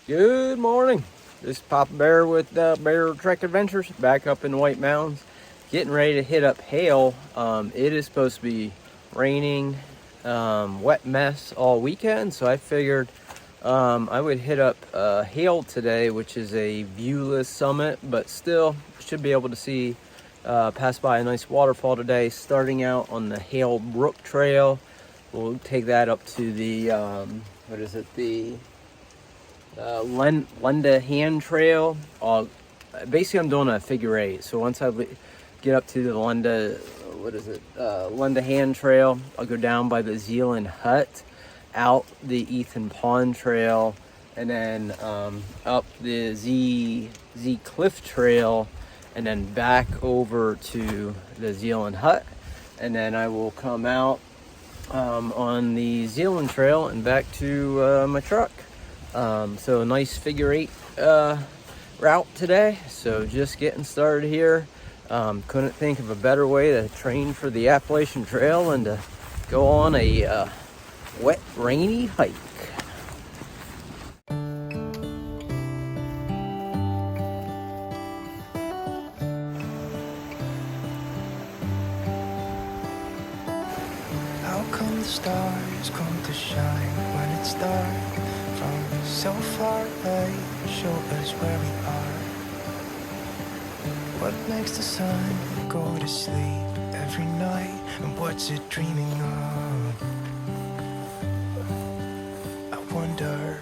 Good morning. This is Papa Bear with Bear Trek Adventures back up in the White Mountains. Getting ready to hit up Hale. It is supposed to be raining, wet mess all weekend, so I figured I would hit up Hale today, which is a viewless summit, but still should be able to see, pass by a nice waterfall today, starting out on the Hale Brook Trail. We'll take that up to the, the Hale Trail. Basically, I'm doing a figure eight. So once I get up to the Hale Trail, I'll go down by the Zealand Hut, out the Ethan Pond Trail, and then up the Zeacliff Trail, and then back over to the Zealand Hut, and then I will come out on the Zealand Trail and back to my truck. So a nice figure eight route today. So just getting started here. Couldn't think of a better way to train for the Appalachian Trail and to go on a wet, rainy hike. How come the stars come to shine when it's dark? From so far away, show us where we are. What makes the sun go to sleep every night? And what's it dreaming of? I wonder.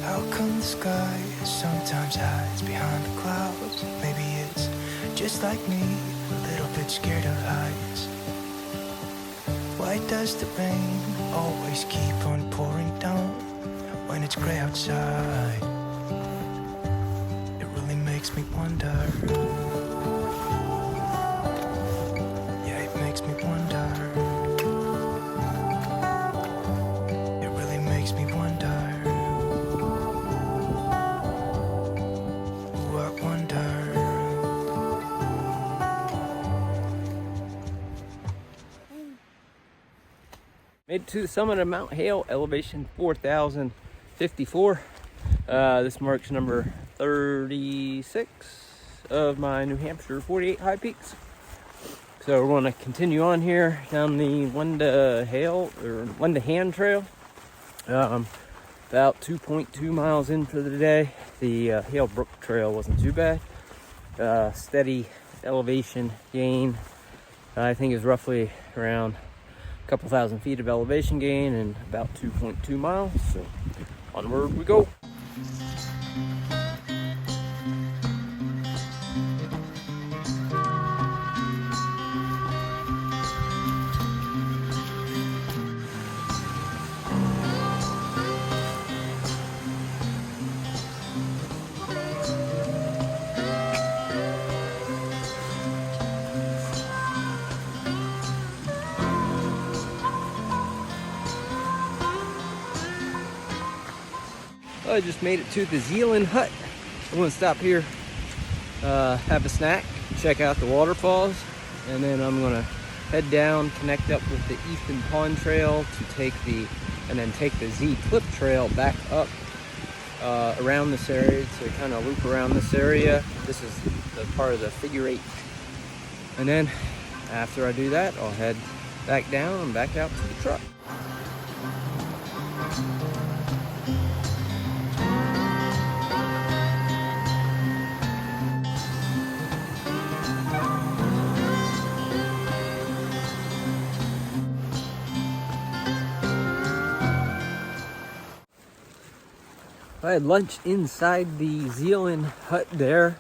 How come the sky sometimes hides behind the clouds? Maybe it's just like me, a little bit scared of heights. Why does the rain always keep on pouring down when it's gray outside? It really makes me wonder. Yeah, it makes me wonder. It really makes me wonder. Ooh, I wonder. Made it to the summit of Mount Hale, elevation 4,054. This marks number 36 of my New Hampshire 48 high peaks. So we're going to continue on here down the Hale Trail. About 2.2 miles in for the day. The Hale Brook Trail wasn't too bad. Steady elevation gain. I think is roughly around a couple thousand feet of elevation gain and about 2.2 miles. So onward we go. I just made it to the Zealand Hut. I'm gonna stop here, have a snack, check out the waterfalls, and then I'm gonna head down, connect up with the Ethan Pond Trail to take the Zeacliff Trail back up around this area to kind of loop around this area. This is the part of the figure eight. And then after I do that, I'll head back down and back out to the truck. I had lunch inside the Zealand Hut there,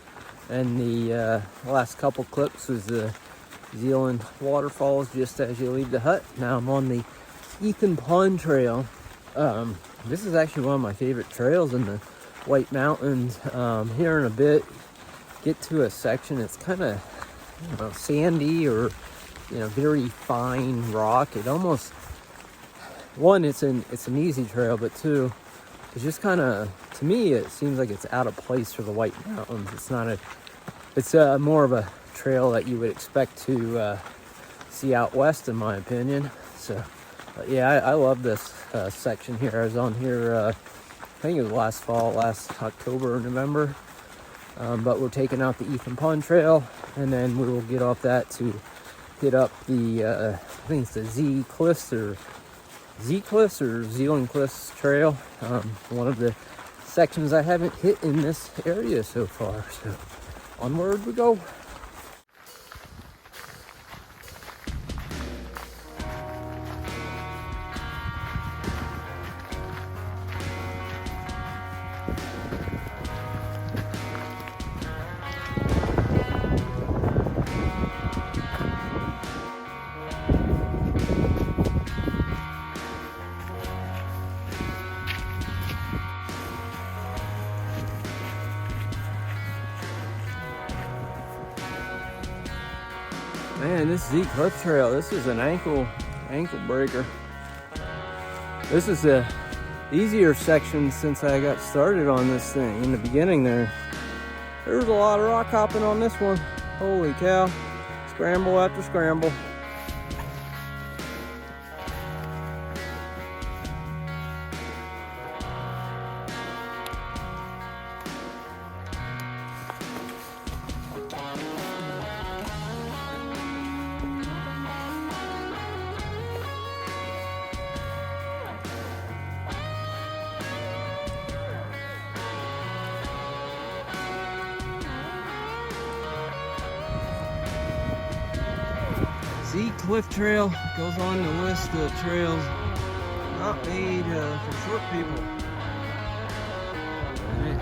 and the last couple clips was the Zealand waterfalls just as you leave the hut. Now I'm on the Ethan Pond Trail. This is actually one of my favorite trails in the White Mountains. Here in a bit, get to a section, it's kind of sandy or very fine rock. It almost, one, it's an easy trail, but two, it's just kind of, to me, it seems like it's out of place for the White Mountains. It's not a It's more of a trail that you would expect to see out west, in my opinion. So, yeah, I love this section here. I was on here, I think it was last October or November. But we're taking out the Ethan Pond Trail, and then we will get off that to hit up the, I think it's the Zeacliff or Zealand Cliffs Trail. One of the sections I haven't hit in this area so far. So onward we go. Man, this Zeacliff Trail, this is an ankle breaker. This is a easier section since I got started on this thing. In the beginning there was a lot of rock hopping on this one. Holy cow. Scramble after scramble. Zeacliff Trail goes on the list of trails not made for short people. Alright.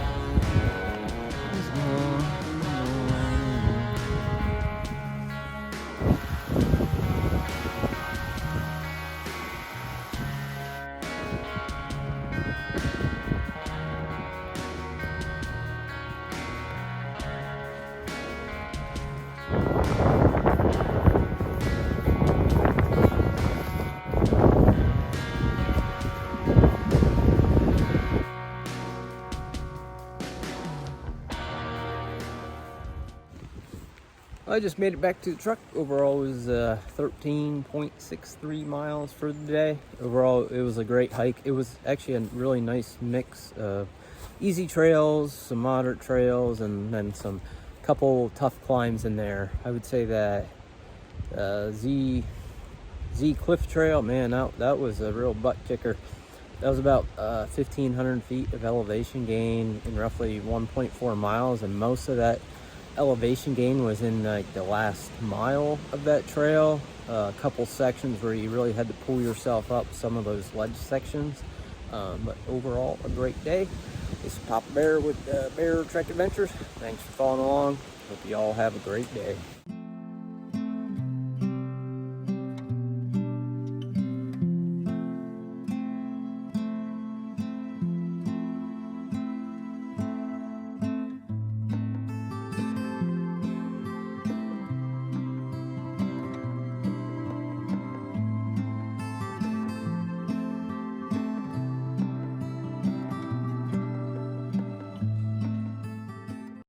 I just made it back to the truck. Overall, it was 13.63 miles for the day. Overall, it was a great hike. It was actually a really nice mix of easy trails, some moderate trails, and then some couple tough climbs in there. I would say that Zeacliff Trail, man, that was a real butt kicker. That was about 1,500 feet of elevation gain in roughly 1.4 miles, and most of that elevation gain was in like the last mile of that trail. A couple sections where you really had to pull yourself up some of those ledge sections, but overall a great day. This is Papa Bear with Bear Trek Adventures. Thanks for following along. Hope you all have a great day.